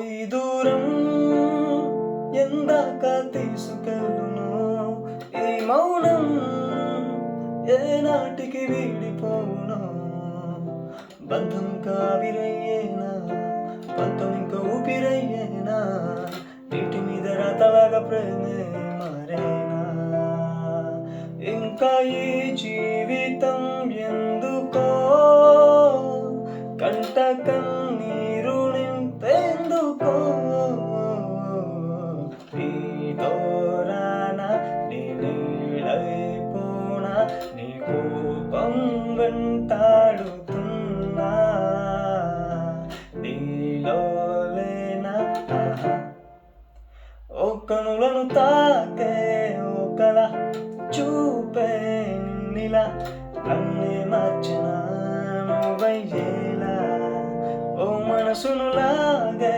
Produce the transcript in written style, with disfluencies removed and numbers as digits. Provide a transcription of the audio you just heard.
ఈ దూరం ఎందాక తీసుకెళ్ళును, ఈ మౌనం ఏనాటికి వీడిపోవును. బంధం కావిరయ్యేనా, బంధం ఇంకా ఊపిరయ్యేనా, నీటి మీద రాతలాగా ప్రేమే మారేనా. ఇంకా ఈ జీవితం ఎందుకో, కంట కన్నీరు నింపెందుకో. నీతో రానా, నీ నీడైపోనా, నీ కోపం వెంటాడుతున్నా, నీలో లేనా. ఓ కనులను తాకే ఓ కళ చూపే నిన్నిలా, నన్నే మార్చిన నువ్వయ్యేలా. ఓ మనసును లాగే